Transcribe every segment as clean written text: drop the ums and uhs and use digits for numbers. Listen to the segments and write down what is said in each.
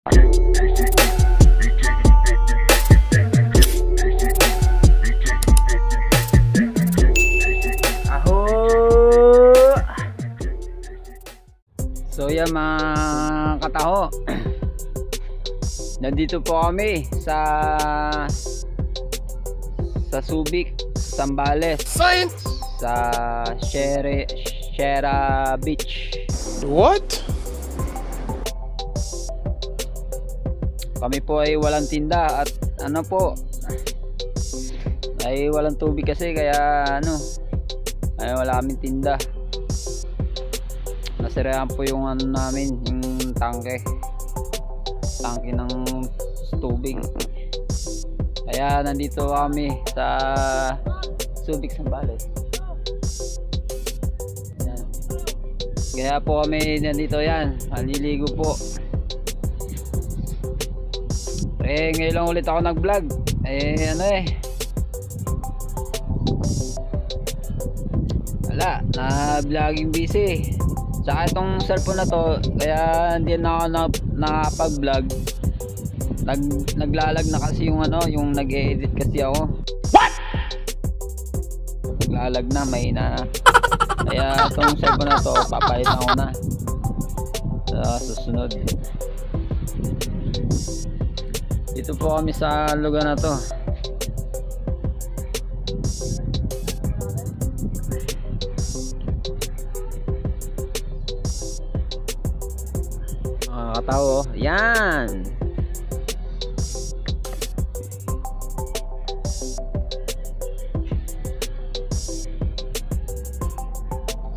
So yan mga kataho, nandito po kami sa Subic, Zambales, sa Shera Beach. What? Kami po ay walang tinda at ano po, ay walang tubig kasi, kaya ano, ay wala kaming tinda. Nasirahan po yung ano namin, yung tangke ng tubig. Kaya nandito kami sa Subic, Zambales. Yan. Kaya po kami nandito, yan, maliligo po. Ngayon lang ulit ako nag vlog, wala, na vlogging busy. Saka itong cellphone na to, kaya hindi na ako nakapag vlog. Naglalag na kasi yung ano, yung nag-edit kasi ako. What? Naglalag na, may na. Kaya itong cellphone na to, papalitan ko na sa susunod. Dito po kami sa lugar na to. Mga katao, yan.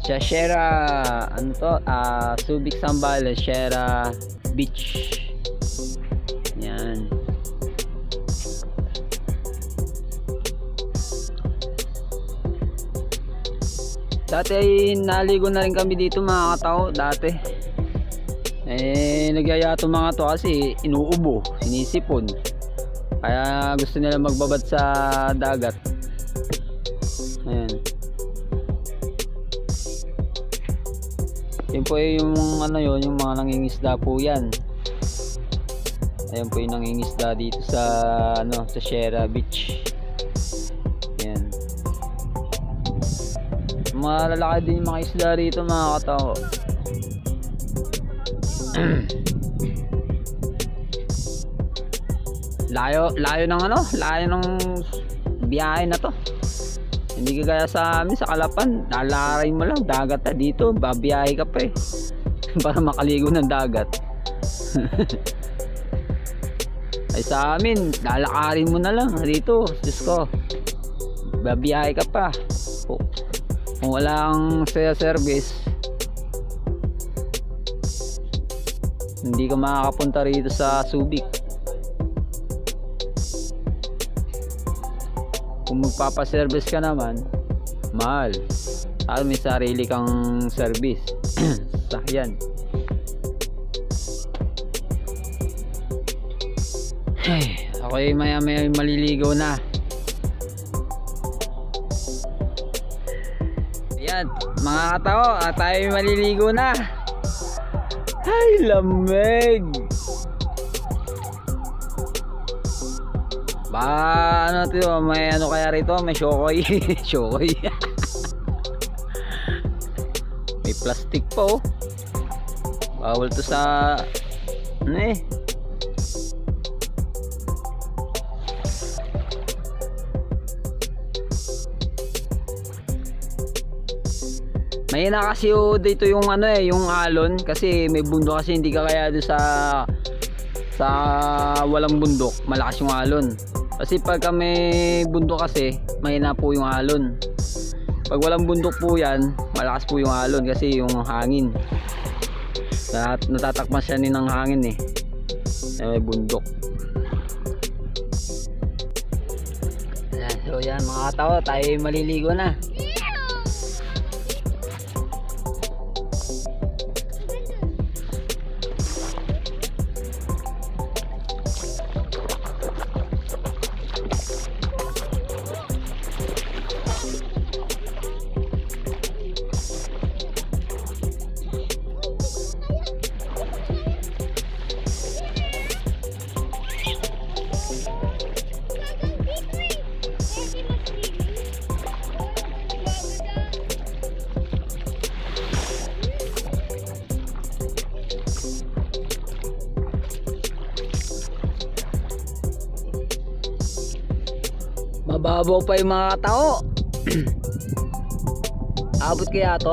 Sa Shera, ano to? Subic, Zambales, Shera Beach. Yan. Dati ay naligo na rin kami dito mga katao, dati. Nagyaya itong mga to kasi inuubo, sinisipon. Kaya gusto nila magbabad sa dagat. Ayan. Yan po yung ano yun, yung mga nangingisda po yan. Ayan po yung nangingisda dito sa ano, sa Shera Beach. Ayan. Malalaki din yung mga isla rito mga katao. layo ng ano, layo ng biyahe na to. Hindi kagaya sa amin sa Kalapan, lalaray mo lang, dagat na dito, babiyahe ka pa para makaligo ng dagat. Ay sa amin, lalakarin mo na lang dito, Diyos ko, babiyahe ka pa. Kung walang service, hindi ka makakapunta rito sa Subic. Kung magpapaservice ka naman, mahal. At may sarili kang service. Sakyan. Ako ay maya maliligaw na. Ayan, mga katao, tayo ay maliligo na. Ay, lamig. Ano to, may ano kaya rito, may shokoy. Shokoy. May plastic po. Bawal to sa ano may na kasi dito yung ano yung alon, kasi may bundok kasi, hindi ka kaya doon sa walang bundok, malakas yung alon. Kasi pagka may bundok kasi, mahina po yung alon. Pag walang bundok po yan, malakas po yung alon kasi yung hangin. Natatakpan siya ng hangin may bundok. So yan mga tao, tayo maliligo na. Mababaw pa yung mga tao. Abot kaya to?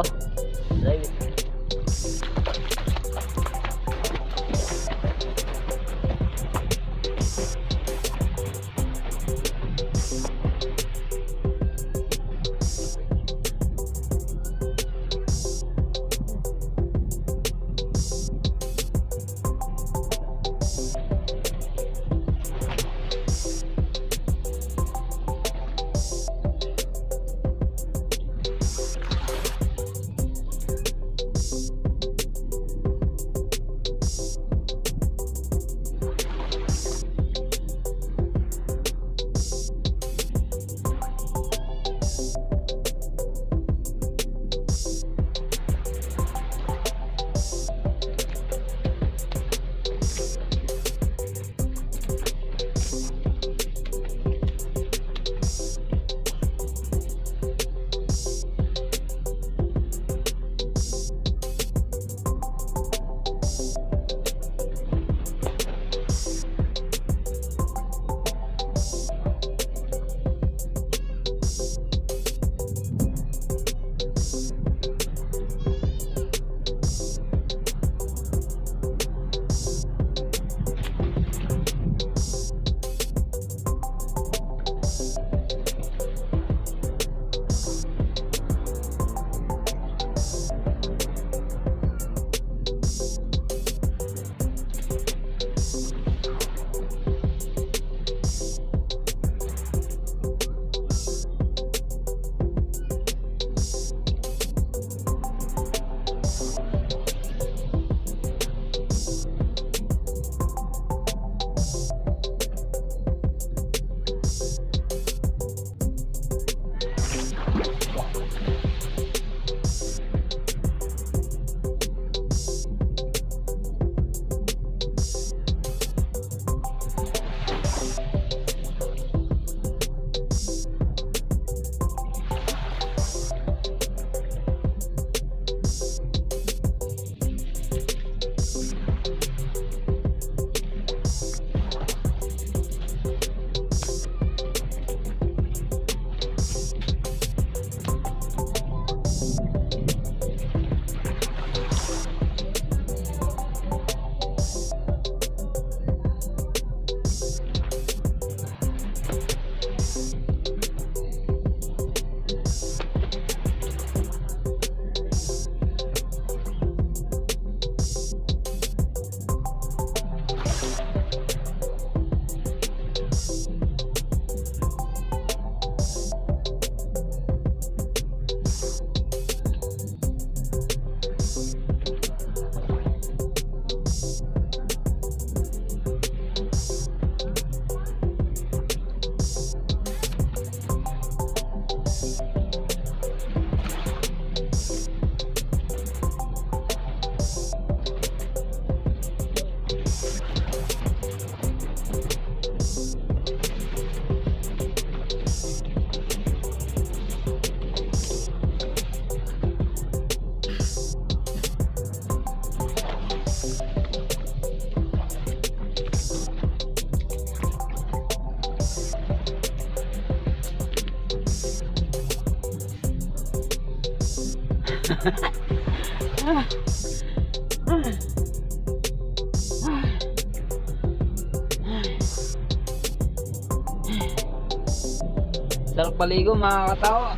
Sarap paligo mga katawa.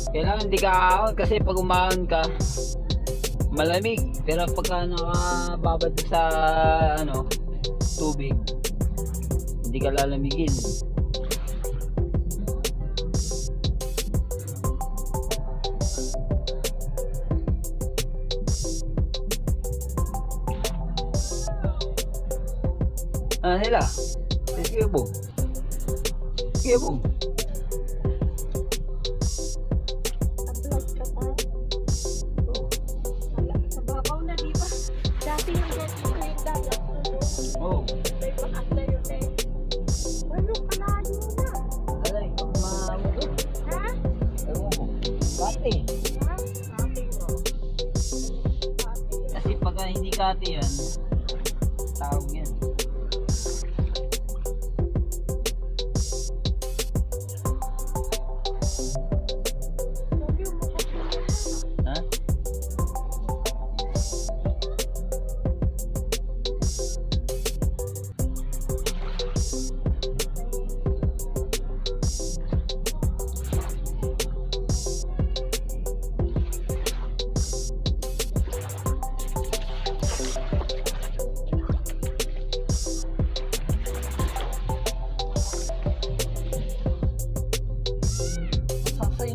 Kailangan hindi ka ahon kasi pag umahon ka malamig, pero pagka nakababad sa tubig hindi ka lalamigin. Nila sige po. Sige po. Upload ka pa. Sa babaw na di ba? Dati yung dati ko yung dagat. Oh. May paanda yun eh. Ano kalayo na? Alay, mamuto. Ha? Ewan ko. Kati. Ha? Kati mo. Kasi pagka hindi kati yan, tawag yan.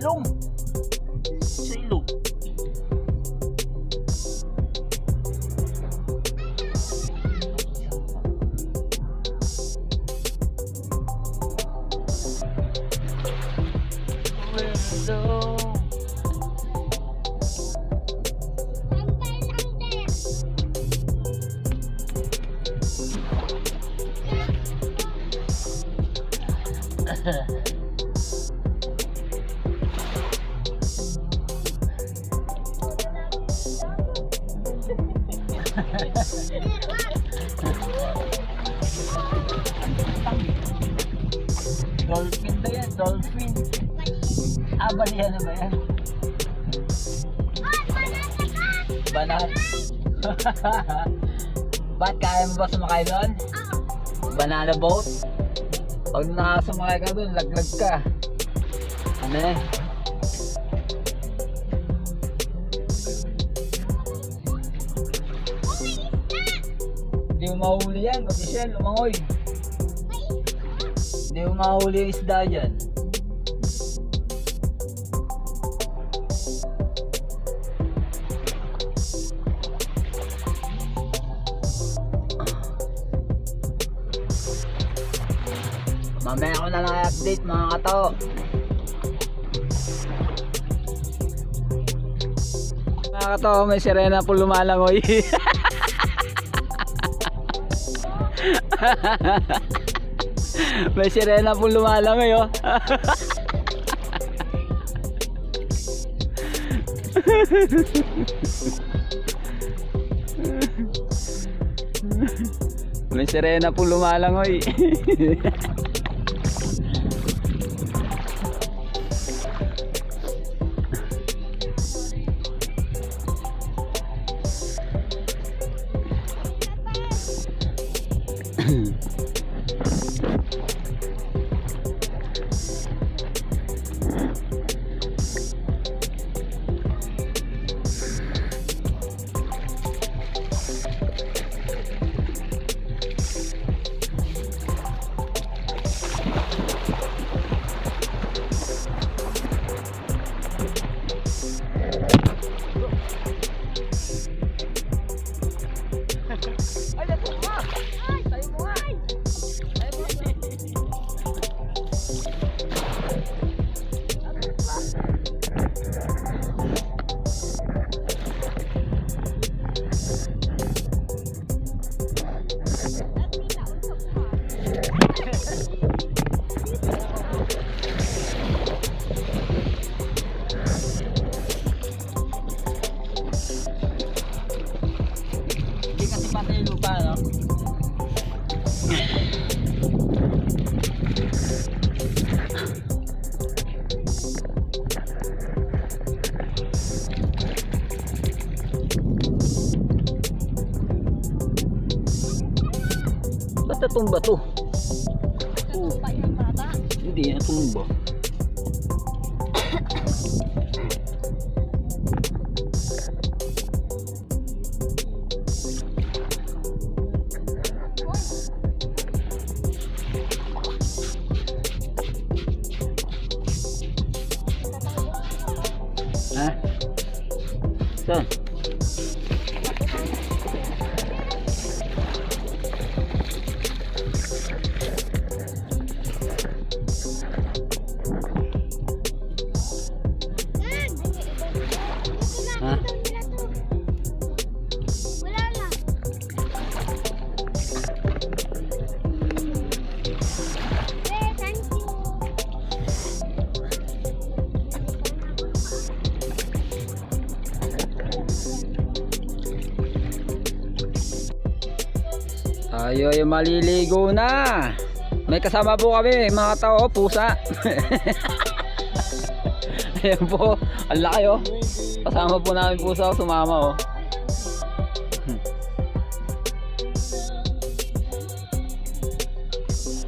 ilong. Sa ilong. Dolphin ba yan? Dolphin. Ah, balihan na ba yan? Banat. Ba't kaya mo ba sumakay doon? Banana boat? Pag nakasumakay ka doon, laglag ka. Ano eh? Hindi mo mahuli yan, Michelle, lumangoy. Hindi mo mahuli yung isda dyan. Mamaya ko na lang i-update mga kato. Mga kato, may sirena po lumalangoy. May sirena po lumalangoy oh. May sirena po lumalangoy. Ba't natumba to? Natumba yung bata. Hindi, natumba. Ha? Saan? Ha? Wala na. Thank you. Tayo ay maliligo na. May kasama po kami mga tao, pusa. Ayan po, ang laki oh. Kasama po namin pusa, sumama oh.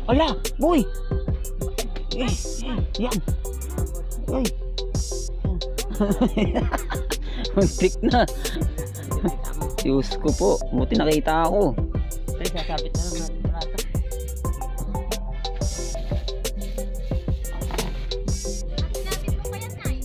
Ala, boy. Yan. Ay. Muntik na. Diyos ko po, buti nakita ako. Ay, sasabit na naman natin parata. Natin mo pa yan, Nay.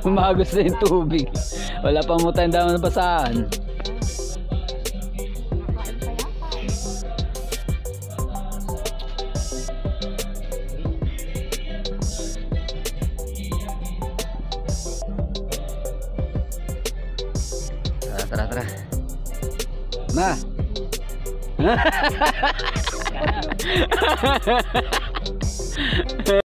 Umagos na yung tubig. Wala pang mutay daw na basahan. Nakain pa yata. Tara. Ma!